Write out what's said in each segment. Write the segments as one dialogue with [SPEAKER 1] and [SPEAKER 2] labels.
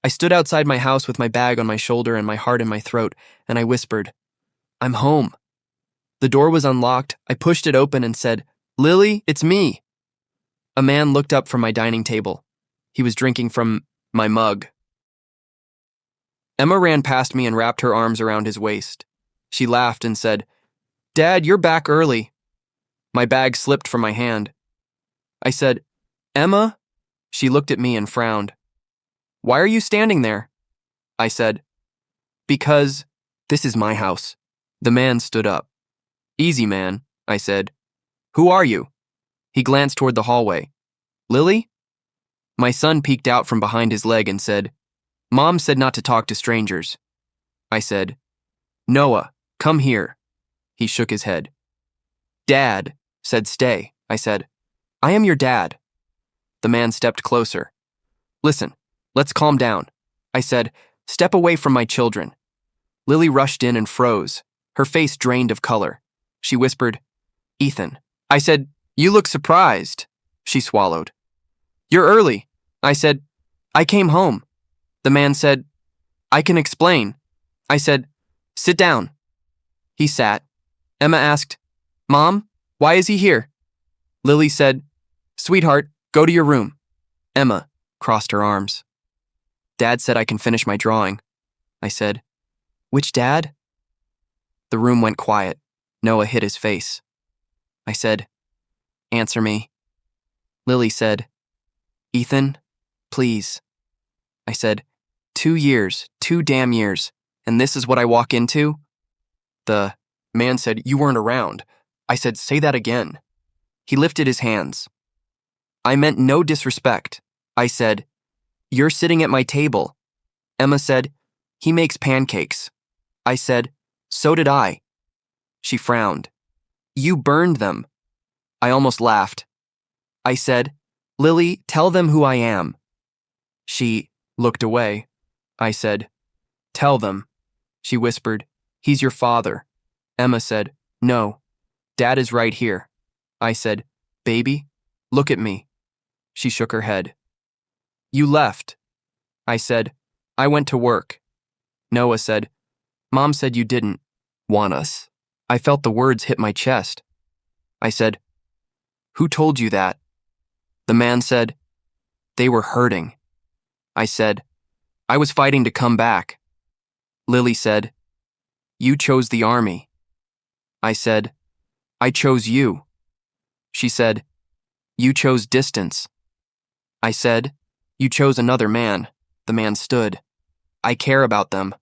[SPEAKER 1] I stood outside my house with my bag on my shoulder and my heart in my throat, and I whispered, "I'm home." The door was unlocked. I pushed it open and said, "Lily, it's me." A man looked up from my dining table. He was drinking from my mug. Emma ran past me and wrapped her arms around his waist. She laughed and said, "Dad, you're back early." My bag slipped from my hand. I said, "Emma?" She looked at me and frowned. "Why are you standing there?" I said, "Because this is my house." The man stood up. "Easy, man," I said. "Who are you?" He glanced toward the hallway. "Lily?" My son peeked out from behind his leg and said, "Mom said not to talk to strangers." I said, "Noah, come here." He shook his head. "Dad said stay." I said, "I am your dad." The man stepped closer. "Listen, let's calm down." I said, "Step away from my children." Lily rushed in and froze, her face drained of color. She whispered, "Ethan." I said, "You look surprised." She swallowed. "You're early." I said, "I came home." The man said, "I can explain." I said, "Sit down." He sat. Emma asked, "Mom, why is he here?" Lily said, "Sweetheart, go to your room." Emma crossed her arms. "Dad said I can finish my drawing." I said, "Which dad?" The room went quiet. Noah hid his face. I said, "Answer me." Lily said, "Ethan, please." I said, 2 years, 2 damn years, and this is what I walk into? The man said, "You weren't around." I said, "Say that again." He lifted his hands. I meant no disrespect. I said, "You're sitting at my table." Emma said, "He makes pancakes." I said, "So did I." She frowned. "You burned them." I almost laughed. I said, "Lily, tell them who I am." She looked away. I said, "Tell them." She whispered, "He's your father." Emma said, "No, Dad is right here." I said, "Baby, look at me." She shook her head. "You left." I said, "I went to work." Noah said, "Mom said you didn't want us." I felt the words hit my chest. I said, "Who told you that?" The man said, "They were hurting." I said, "I was fighting to come back." Lily said, "You chose the army." I said, "I chose you." She said, "You chose distance." I said, "You chose another man." The man stood. "I care about them."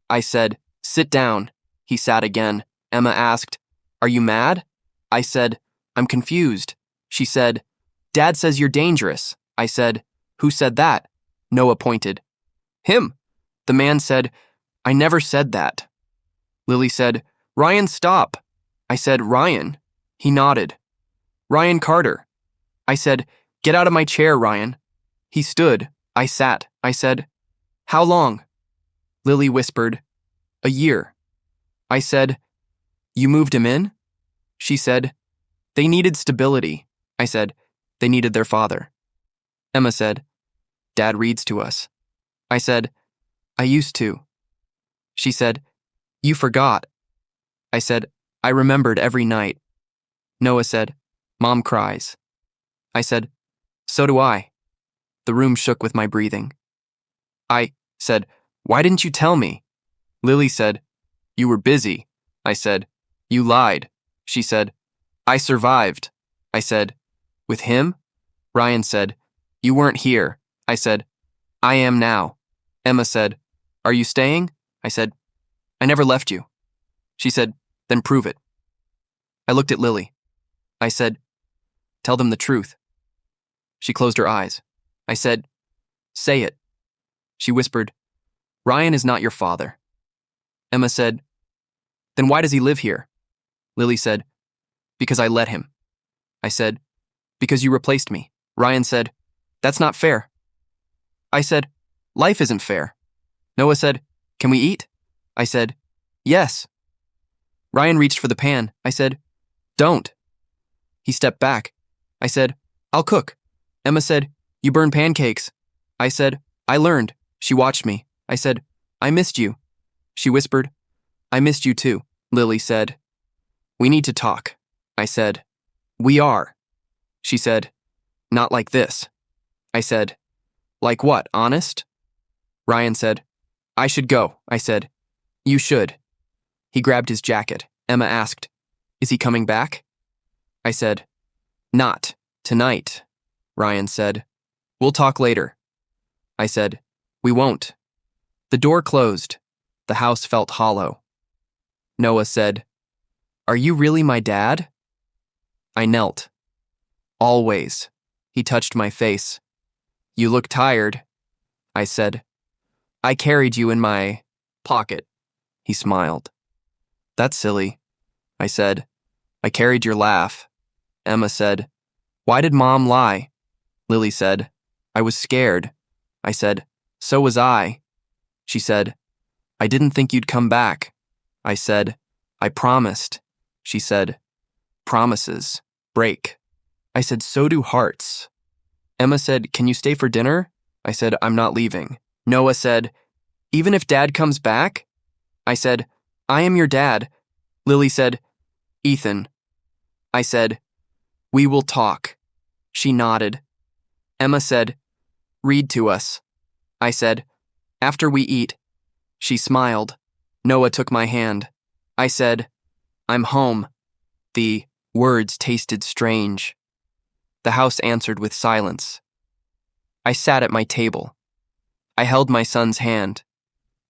[SPEAKER 1] I said, "Sit down." He sat again. Emma asked, "Are you mad?" I said, "I'm confused." She said, "Dad says you're dangerous." I said, "Who said that?" Noah pointed. "Him." The man said, "I never said that." Lily said, "Ryan, stop." I said, "Ryan." He nodded. "Ryan Carter." I said, "Get out of my chair, Ryan." He stood. I sat. I said, "How long?" Lily whispered, "A year." I said, "You moved him in?" She said, "They needed stability." I said, "They needed their father." Emma said, "Dad reads to us." I said, "I used to." She said, "You forgot." I said, "I remembered every night." Noah said, "Mom cries." I said, "So do I." The room shook with my breathing. I said, "Why didn't you tell me?" Lily said, "You were busy." I said, "You lied." She said, "I survived." I said, "With him?" Ryan said, "You weren't here." I said, "I am now." Emma said, "Are you staying?" I said, "I never left you." She said, "Then prove it." I looked at Lily. I said, "Tell them the truth." She closed her eyes. I said, "Say it." She whispered, "Ryan is not your father." Emma said, "Then why does he live here?" Lily said, "Because I let him." I said, "Because you replaced me." Ryan said, "That's not fair." I said, "Life isn't fair." Noah said, "Can we eat?" I said, "Yes." Ryan reached for the pan. I said, "Don't." He stepped back. I said, "I'll cook." Emma said, "You burn pancakes." I said, "I learned." She watched me. I said, I missed you. She whispered, I missed you too. Lily said, we need to talk. I said, we are. She said, not like this. I said, like what, honest? Ryan said, I should go. I said, you should. He grabbed his jacket. Emma asked, is he coming back? I said, not tonight. Ryan said, we'll talk later. I said, we won't. The door closed. The house felt hollow. Noah said, are you really my dad? I knelt. Always. He touched my face. You look tired. I said, I carried you in my pocket. He smiled. That's silly. I said, I carried your laugh. Emma said, why did Mom lie? Lily said, I was scared. I said, so was I. She said, I didn't think you'd come back. I said, I promised. She said, promises break. I said, so do hearts. Emma said, can you stay for dinner? I said, I'm not leaving. Noah said, even if Dad comes back? I said, I am your dad. Lily said, Ethan. I said, we will talk. She nodded. Emma said, read to us. I said, after we eat. She smiled. Noah took my hand. I said, I'm home. The words tasted strange. The house answered with silence. I sat at my table. I held my son's hand.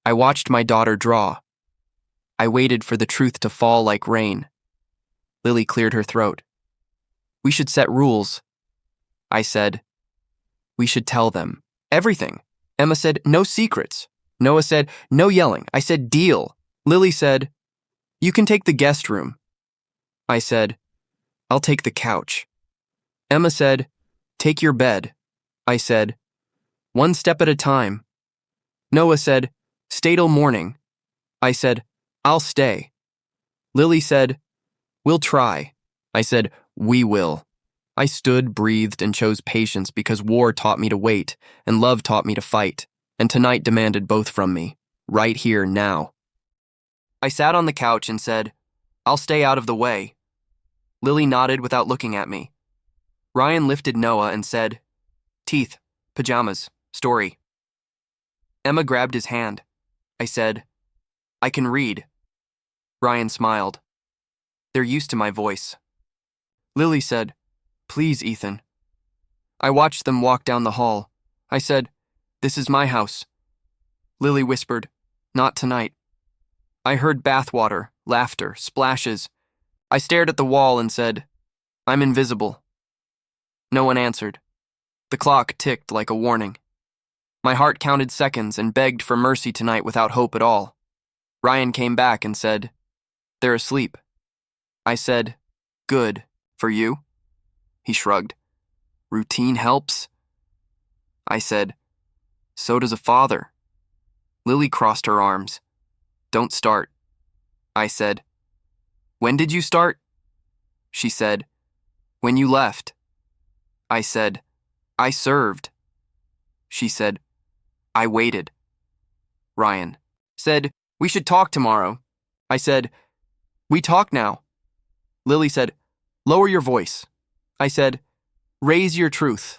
[SPEAKER 1] I watched my daughter draw. I waited for the truth to fall like rain. Lily cleared her throat. We should set rules. I said, we should tell them everything. Emma said, no secrets. Noah said, no yelling. I said, deal. Lily said, you can take the guest room. I said, I'll take the couch. Emma said, take your bed. I said, one step at a time. Noah said, stay till morning. I said, I'll stay. Lily said, we'll try. I said, we will. I stood, breathed, and chose patience because war taught me to wait, and love taught me to fight, and tonight demanded both from me, right here, now. I sat on the couch and said, I'll stay out of the way. Lily nodded without looking at me. Ryan lifted Noah and said, teeth, pajamas, story. Emma grabbed his hand. I said, I can read. Ryan smiled. They're used to my voice. Lily said, please, Ethan. I watched them walk down the hall. I said, this is my house. Lily whispered, not tonight. I heard bathwater, laughter, splashes. I stared at the wall and said, I'm invisible. No one answered. The clock ticked like a warning. My heart counted seconds and begged for mercy tonight without hope at all. Ryan came back and said, they're asleep. I said, good. For you? He shrugged. Routine helps? I said, so does a father. Lily crossed her arms. Don't start. I said, when did you start? She said, when you left. I said, I served. She said, I waited. Ryan said, we should talk tomorrow. I said, we talk now. Lily said, lower your voice. I said, raise your truth.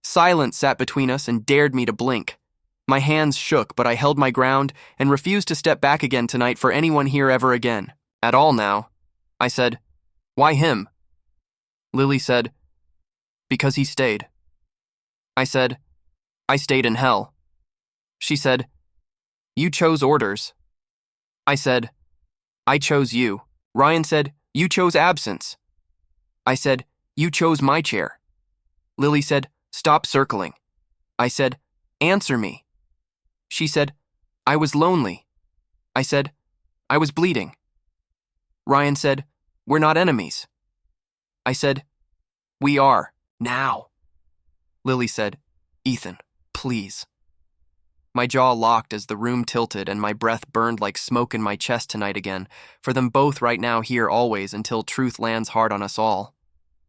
[SPEAKER 1] Silence sat between us and dared me to blink. My hands shook, but I held my ground and refused to step back again tonight for anyone here ever again. At all now. I said, why him? Lily said, because he stayed. I said, I stayed in hell. She said, you chose orders. I said, I chose you. Ryan said, you chose absence. I said, you chose my chair. Lily said, stop circling. I said, answer me. She said, I was lonely. I said, I was bleeding. Ryan said, we're not enemies. I said, we are, now. Lily said, Ethan, please. My jaw locked as the room tilted and my breath burned like smoke in my chest tonight again, for them both right now here always until truth lands hard on us all.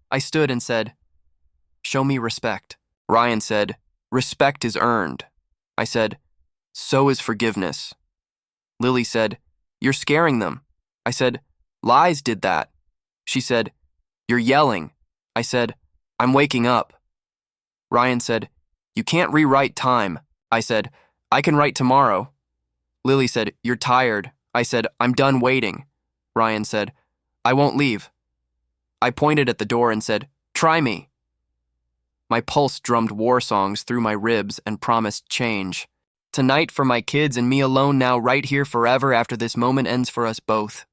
[SPEAKER 1] I stood and said, show me respect. Ryan said, respect is earned. I said, so is forgiveness. Lily said, you're scaring them. I said, lies did that. She said, you're yelling. I said, I'm waking up. Ryan said, you can't rewrite time. I said, I can write tomorrow. Lily said, you're tired. I said, I'm done waiting. Ryan said, I won't leave. I pointed at the door and said, try me. My pulse drummed war songs through my ribs and promised change. Tonight for my kids and me alone now, right here forever after this moment ends for us both.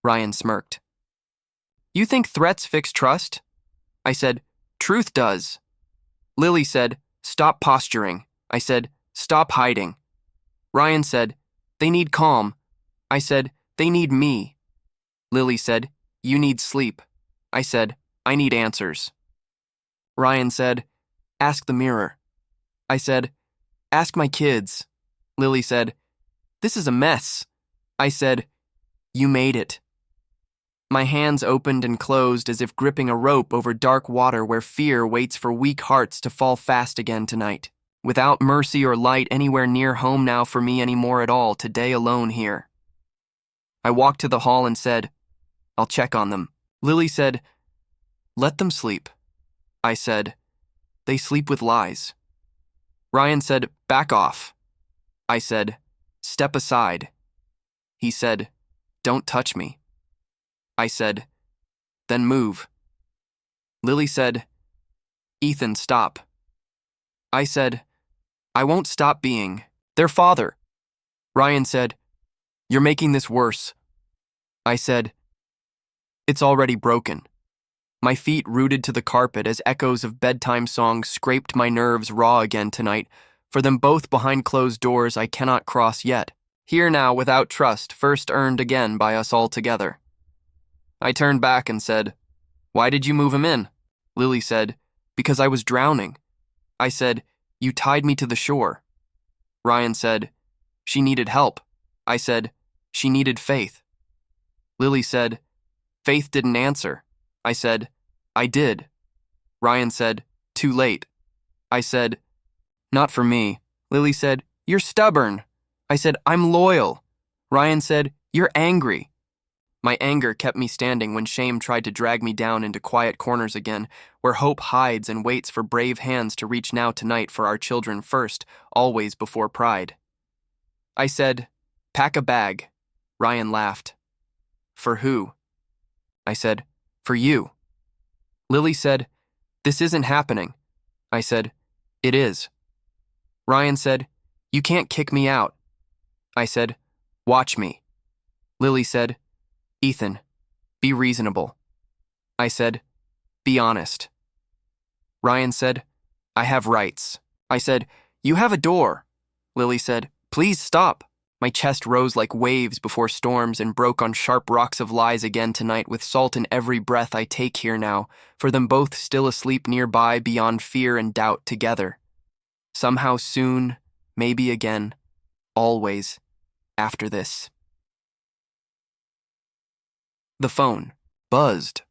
[SPEAKER 1] Ryan smirked. You think threats fix trust? I said, truth does. Lily said, stop posturing. I said, stop hiding. Ryan said, they need calm. I said, they need me. Lily said, you need sleep. I said, I need answers. Ryan said, ask the mirror. I said, ask my kids. Lily said, this is a mess. I said, you made it. My hands opened and closed as if gripping a rope over dark water where fear waits for weak hearts to fall fast again tonight. Without mercy or light anywhere near home now for me anymore at all, today alone here. I walked to the hall and said, I'll check on them. Lily said, let them sleep. I said, they sleep with lies. Ryan said, back off. I said, step aside. He said, don't touch me. I said, then move. Lily said, Ethan, stop. I said, I won't stop being their father. Ryan said, you're making this worse. I said, it's already broken. My feet rooted to the carpet as echoes of bedtime songs scraped my nerves raw again tonight, for them both behind closed doors I cannot cross yet. Here now without trust, first earned again by us all together. I turned back and said, why did you move him in? Lily said, because I was drowning. I said, you tied me to the shore. Ryan said, she needed help. I said, she needed faith. Lily said, faith didn't answer. I said, I did. Ryan said, too late. I said, not for me. Lily said, you're stubborn. I said, I'm loyal. Ryan said, you're angry. My anger kept me standing when shame tried to drag me down into quiet corners again, where hope hides and waits for brave hands to reach now tonight for our children first, always before pride. I said, pack a bag. Ryan laughed. For who? I said, for you. Lily said, this isn't happening. I said, it is. Ryan said, you can't kick me out. I said, watch me. Lily said, Ethan, be reasonable. I said, be honest. Ryan said, I have rights. I said, you have a door. Lily said, please stop. My chest rose like waves before storms and broke on sharp rocks of lies again tonight with salt in every breath I take here now, for them both still asleep nearby beyond fear and doubt together. Somehow soon, maybe again, always, after this. The phone buzzed.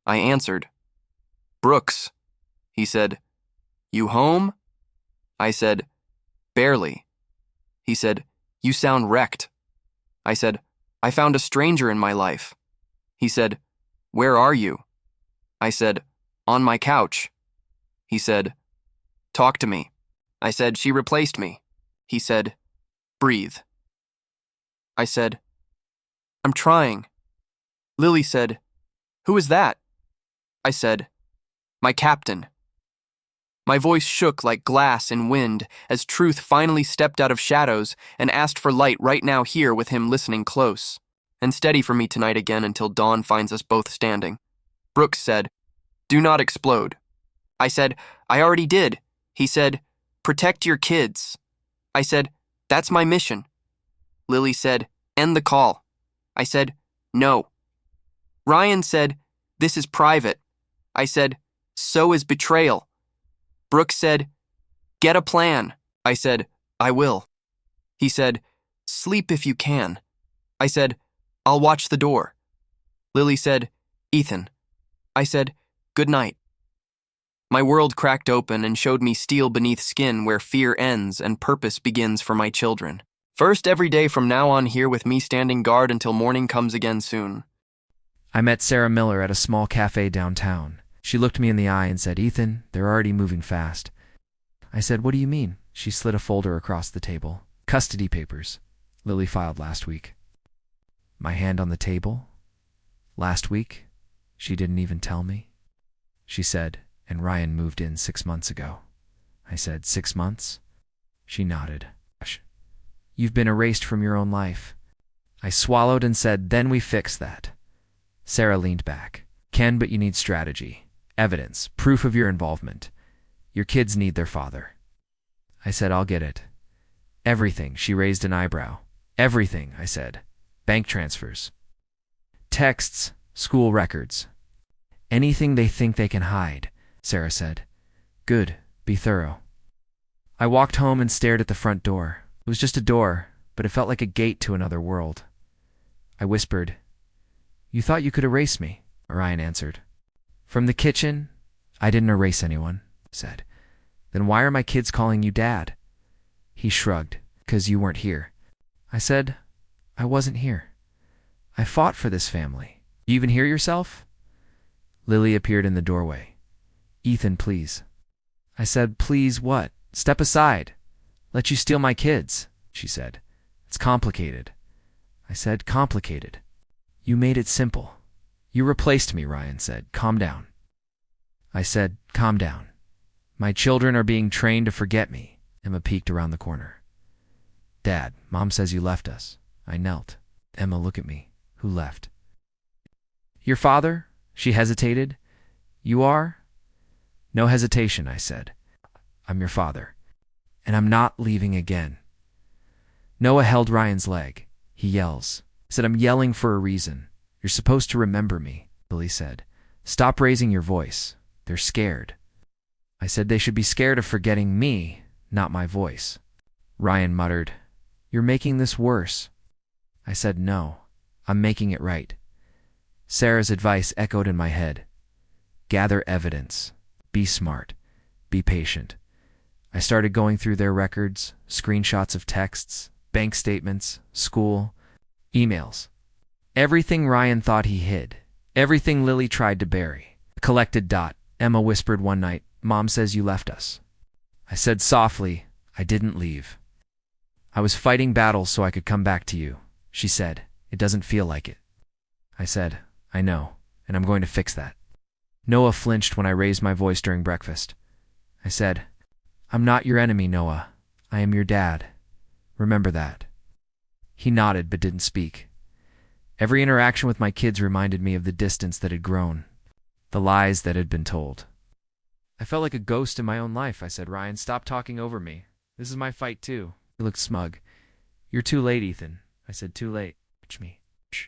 [SPEAKER 1] I answered. Brooks. He said, you home? I said, barely. He said, you sound wrecked. I said, I found a stranger in my life. He said, where are you? I said, on my couch. He said, talk to me. I said, she replaced me. He said, breathe. I said, I'm trying. Lily said, who is that? I said, my captain. My voice shook like glass in wind as truth finally stepped out of shadows and asked for light right now here with him listening close, and steady for me tonight again until dawn finds us both standing. Brooks said, do not explode. I said, I already did. He said, protect your kids. I said, that's my mission. Lily said, end the call. I said, no. Ryan said, this is private. I said, so is betrayal. Brooks said, get a plan. I said, I will. He said, sleep if you can. I said, I'll watch the door. Lily said, Ethan. I said, good night. My world cracked open and showed me steel beneath skin where fear ends and purpose begins for my children. First every day from now on here with me standing guard until morning comes again soon.
[SPEAKER 2] I met Sarah Miller at a small cafe downtown. She looked me in the eye and said, "Ethan, they're already moving fast." I said, "What do you mean?" She slid a folder across the table. "Custody papers. Lily filed last week." My hand on the table. "Last week? She didn't even tell me?" She said, "And Ryan moved in 6 months ago." I said, "6 months?" She nodded. "You've been erased from your own life." I swallowed and said, "Then we fix that." Sarah leaned back. "Ken, but you need strategy, evidence, proof of your involvement. Your kids need their father." I said, "I'll get it." "Everything." She raised an eyebrow. "Everything," I said. "Bank transfers, texts, school records. Anything they think they can hide," Sarah said. "Good. Be thorough." I walked home and stared at the front door. It was just a door, but it felt like a gate to another world. I whispered, "You thought you could erase me," Ryan answered. "From the kitchen, I didn't erase anyone," said. "Then why are my kids calling you Dad?" He shrugged. "'Cause you weren't here." I said, "I wasn't here. I fought for this family. You even hear yourself?" Lily appeared in the doorway. "Ethan, please." I said, "Please what? Step aside. Let you steal my kids," she said. "It's complicated." I said, "Complicated? You made it simple." "You replaced me," Ryan said. "Calm down." I said, "Calm down. My children are being trained to forget me." Emma peeked around the corner. "Dad, Mom says you left us." I knelt. "Emma, look at me. Who left?" "Your father?" She hesitated. "You are?" "No hesitation," I said. "I'm your father. And I'm not leaving again." Noah held Ryan's leg. He yells. I said, "I'm yelling for a reason. You're supposed to remember me," Lily said. "Stop raising your voice. They're scared." I said, "They should be scared of forgetting me, not my voice." Ryan muttered, "You're making this worse." I said, "No, I'm making it right." Sarah's advice echoed in my head. Gather evidence. Be smart. Be patient. I started going through their records, screenshots of texts, bank statements, school, emails. Everything Ryan thought he hid. Everything Lily tried to bury. Collected dot. Emma whispered one night, "Mom says you left us." I said softly, "I didn't leave. I was fighting battles so I could come back to you." She said, "It doesn't feel like it." I said, "I know, and I'm going to fix that." Noah flinched when I raised my voice during breakfast. I said, "I'm not your enemy, Noah. I am your dad. Remember that." He nodded but didn't speak. Every interaction with my kids reminded me of the distance that had grown, the lies that had been told. I felt like a ghost in my own life. I said, "Ryan, stop talking over me. This is my fight too." He looked smug. "You're too late, Ethan." I said, "Too late." Touch me. Shh.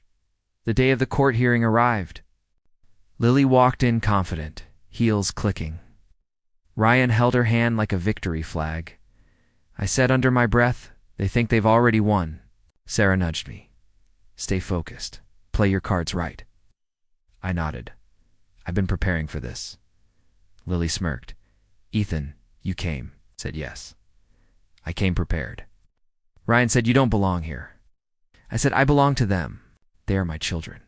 [SPEAKER 2] The day of the court hearing arrived. Lily walked in confident, heels clicking. Ryan held her hand like a victory flag. I said under my breath, "They think they've already won." Sarah nudged me. "Stay focused. Play your cards right." I nodded. "I've been preparing for this." Lily smirked. "Ethan, you came." Said, "Yes. I came prepared." Ryan said, "You don't belong here." I said, "I belong to them. They are my children."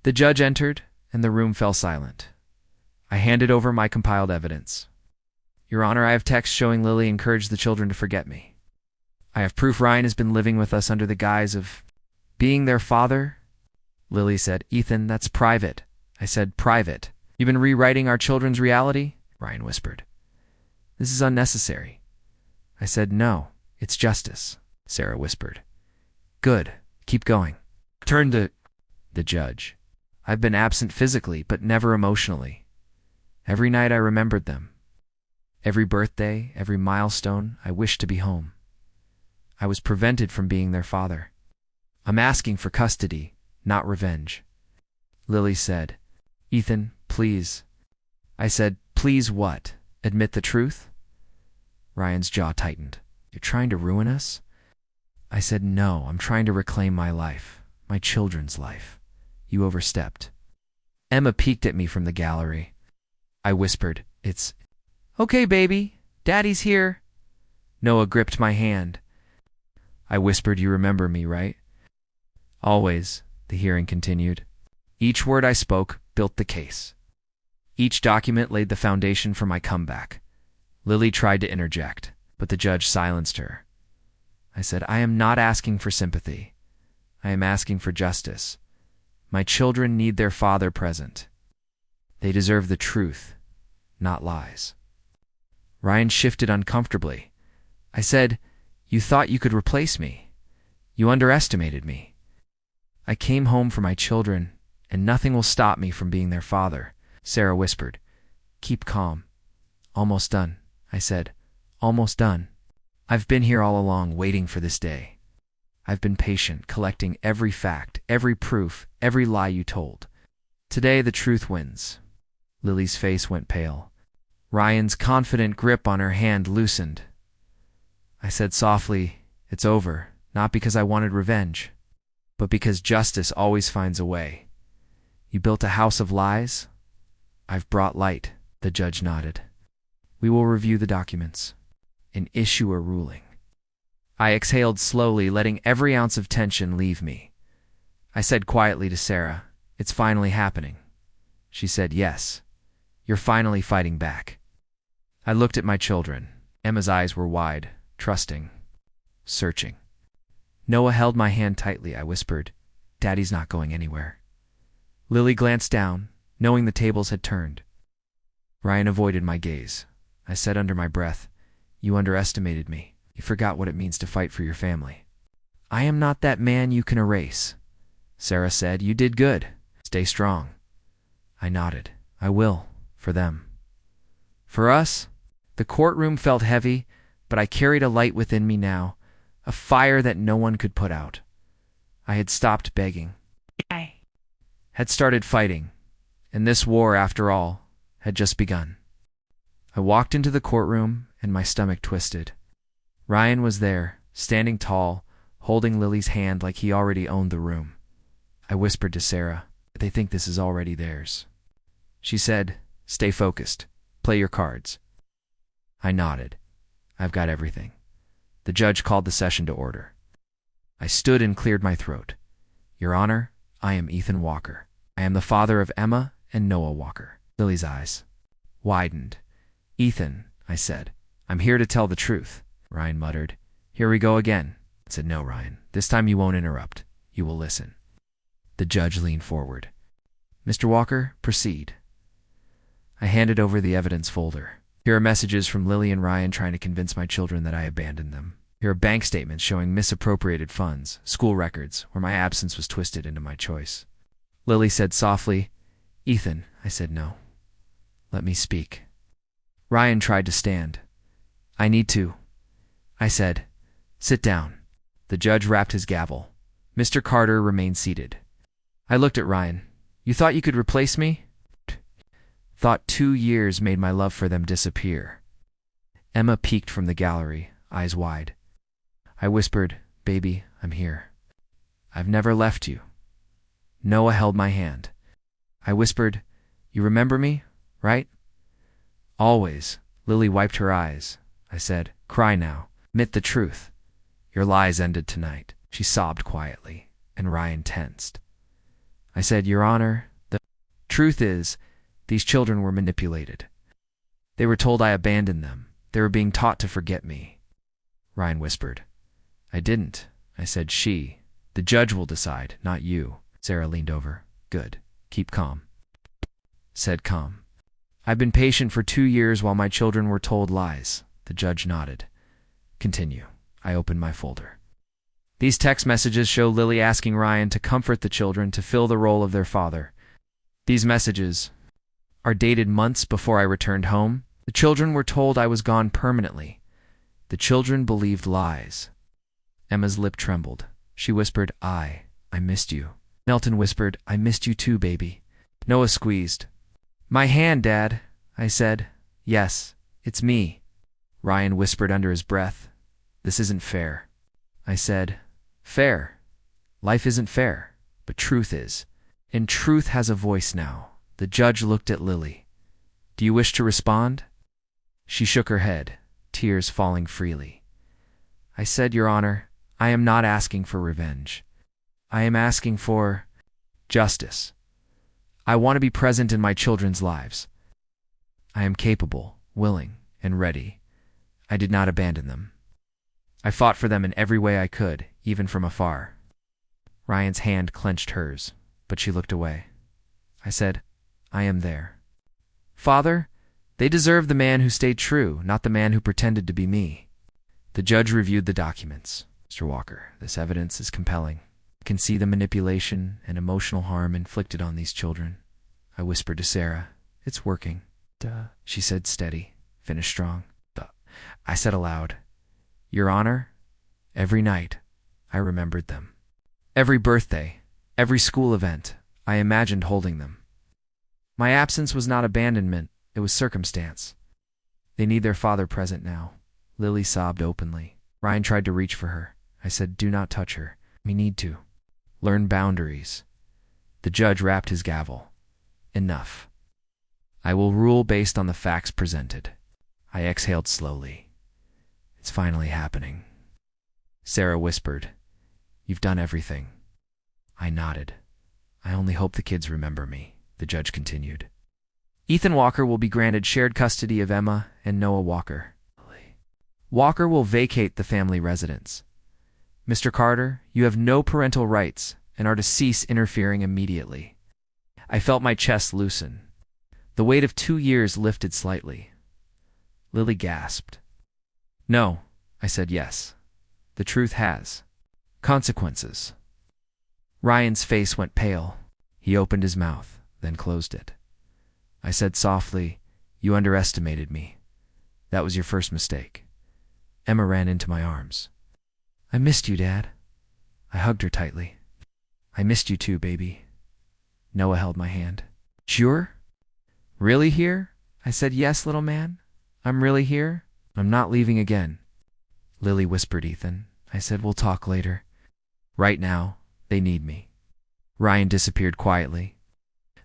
[SPEAKER 2] The judge entered, and the room fell silent. I handed over my compiled evidence. "Your Honor, I have text showing Lily encouraged the children to forget me. I have proof Ryan has been living with us under the guise of being their father." Lily said, "Ethan, that's private." I said, "Private. You've been rewriting our children's reality?" Ryan whispered. "This is unnecessary." I said, "No, it's justice," Sarah whispered. "Good. Keep going." Turned to the judge. "I've been absent physically, but never emotionally. Every night I remembered them. Every birthday, every milestone, I wished to be home. I was prevented from being their father. I'm asking for custody, not revenge." Lily said, "Ethan, please." I said, "Please what? Admit the truth?" Ryan's jaw tightened. "You're trying to ruin us?" I said, "No, I'm trying to reclaim my life, my children's life. You overstepped." Emma peeked at me from the gallery. I whispered, It's, "Okay, baby, Daddy's here." Noah gripped my hand. I whispered, "You remember me, right?" "Always," the hearing continued. Each word I spoke built the case. Each document laid the foundation for my comeback. Lily tried to interject, but the judge silenced her. I said, "I am not asking for sympathy. I am asking for justice. My children need their father present. They deserve the truth, not lies." Ryan shifted uncomfortably. I said, "You thought you could replace me. You underestimated me. I came home for my children, and nothing will stop me from being their father." Sarah whispered, "Keep calm." "Almost done," I said. "Almost done. I've been here all along, waiting for this day. I've been patient, collecting every fact, every proof, every lie you told. Today, the truth wins." Lily's face went pale. Ryan's confident grip on her hand loosened. I said softly, "It's over, not because I wanted revenge, but because justice always finds a way. You built a house of lies. I've brought light." The judge nodded. "We will review the documents and issue a ruling." I exhaled slowly, letting every ounce of tension leave me. I said quietly to Sarah, "It's finally happening." She said, "Yes, you're finally fighting back." I looked at my children. Emma's eyes were wide, trusting, searching. Noah held my hand tightly. I whispered, "Daddy's not going anywhere." Lily glanced down, knowing the tables had turned. Ryan avoided my gaze. I said under my breath, "You underestimated me. You forgot what it means to fight for your family." "I am not that man you can erase." Sarah said, "You did good. Stay strong." I nodded. "I will, for them." For us, the courtroom felt heavy, but I carried a light within me now, a fire that no one could put out. I had stopped begging. I had started fighting, and this war, after all, had just begun. I walked into the courtroom, and my stomach twisted. Ryan was there, standing tall, holding Lily's hand like he already owned the room. I whispered to Sarah, "They think this is already theirs." She said, "Stay focused. Play your cards." I nodded. "I've got everything." The judge called the session to order. I stood and cleared my throat. "Your Honor, I am Ethan Walker. I am the father of Emma and Noah Walker." Lily's eyes widened. "Ethan," I said, "I'm here to tell the truth." Ryan muttered, "Here we go again." I said, "No, Ryan, this time you won't interrupt. You will listen." The judge leaned forward. "Mr. Walker, proceed." I handed over the evidence folder. "Here are messages from Lily and Ryan trying to convince my children that I abandoned them. Here are bank statements showing misappropriated funds, school records, where my absence was twisted into my choice." Lily said softly, "Ethan," I said, "No. Let me speak." Ryan tried to stand. "I need to." I said, "Sit down." The judge rapped his gavel. Mr. Carter remained seated. I looked at Ryan. "You thought you could replace me?" "Thought 2 years made my love for them disappear." Emma peeked from the gallery, eyes wide. I whispered, "Baby, I'm here. I've never left you." Noah held my hand. I whispered, "You remember me, right?" "Always." Lily wiped her eyes. I said, "Cry now. Admit the truth. Your lies ended tonight." She sobbed quietly, and Ryan tensed. I said, "Your Honor, the truth is, these children were manipulated. They were told I abandoned them. They were being taught to forget me." Ryan whispered. "I didn't." I said, "She. The judge will decide, not you." Sarah leaned over. "Good. Keep calm." Said calm. "I've been patient for 2 years while my children were told lies." The judge nodded. "Continue." I opened my folder. These text messages show Lily asking Ryan to comfort the children to fill the role of their father. These messages are dated months before I returned home. The children were told I was gone permanently. The children believed lies. Emma's lip trembled. She whispered, I missed you." Nelton whispered, "I missed you too, baby." Noah squeezed. "My hand, Dad," I said. "Yes, it's me." Ryan whispered under his breath, "This isn't fair." I said, "Fair. Life isn't fair, but truth is. And truth has a voice now." The judge looked at Lily. Do you wish to respond? She shook her head, tears falling freely. I said, Your Honor, I am not asking for revenge. I am asking for justice. I want to be present in my children's lives. I am capable, willing, and ready. I did not abandon them. I fought for them in every way I could, even from afar. Ryan's hand clenched hers, but she looked away. I said, I am there. Father, they deserve the man who stayed true, not the man who pretended to be me. The judge reviewed the documents. Mr. Walker, this evidence is compelling. I can see the manipulation and emotional harm inflicted on these children. I whispered to Sarah, It's working. Duh. She said steady, finish strong. Duh. I said aloud, Your Honor, every night I remembered them. Every birthday, every school event, I imagined holding them. My absence was not abandonment, it was circumstance. They need their father present now. Lily sobbed openly. Ryan tried to reach for her. I said, Do not touch her. We need to. Learn boundaries. The judge rapped his gavel. Enough. I will rule based on the facts presented. I exhaled slowly. It's finally happening. Sarah whispered, You've done everything. I nodded. I only hope the kids remember me, the judge continued. Ethan Walker will be granted shared custody of Emma and Noah Walker. Walker will vacate the family residence. Mr. Carter, you have no parental rights and are to cease interfering immediately. I felt my chest loosen. The weight of 2 years lifted slightly. Lily gasped. No, I said yes. The truth has consequences. Ryan's face went pale. He opened his mouth, then closed it. I said softly, You underestimated me. That was your first mistake. Emma ran into my arms. I missed you, Dad. I hugged her tightly. I missed you too, baby. Noah held my hand. Sure? Really here? I said, Yes, little man. I'm really here. I'm not leaving again. Lily whispered, Ethan. I said, We'll talk later. Right now, they need me. Ryan disappeared quietly.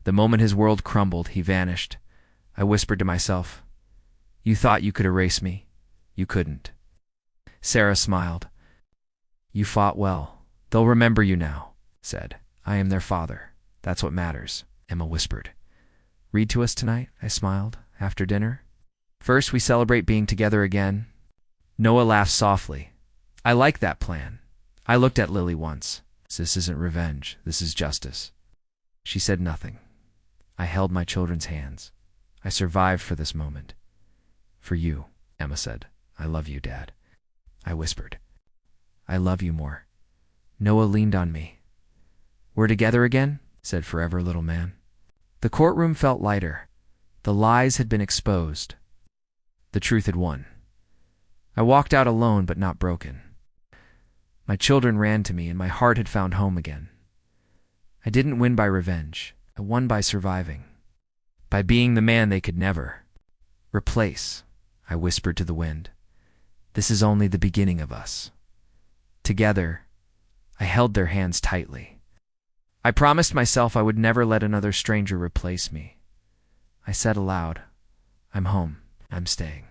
[SPEAKER 2] The moment his world crumbled, he vanished. I whispered to myself, You thought you could erase me. You couldn't. Sarah smiled. You fought well. They'll remember you now, said. I am their father. That's what matters, Emma whispered. Read to us tonight, I smiled, after dinner. First, we celebrate being together again. Noah laughed softly. I like that plan. I looked at Lily once. This isn't revenge. This is justice. She said nothing. I held my children's hands. I survived for this moment. For you, Emma said. I love you, Dad. I whispered. I love you more. Noah leaned on me. We're together again, said Forever Little Man. The courtroom felt lighter. The lies had been exposed. The truth had won. I walked out alone but not broken. My children ran to me and my heart had found home again. I didn't win by revenge. I won by surviving. By being the man they could never replace, I whispered to the wind. This is only the beginning of us. Together, I held their hands tightly. I promised myself I would never let another stranger replace me. I said aloud, I'm home. I'm staying.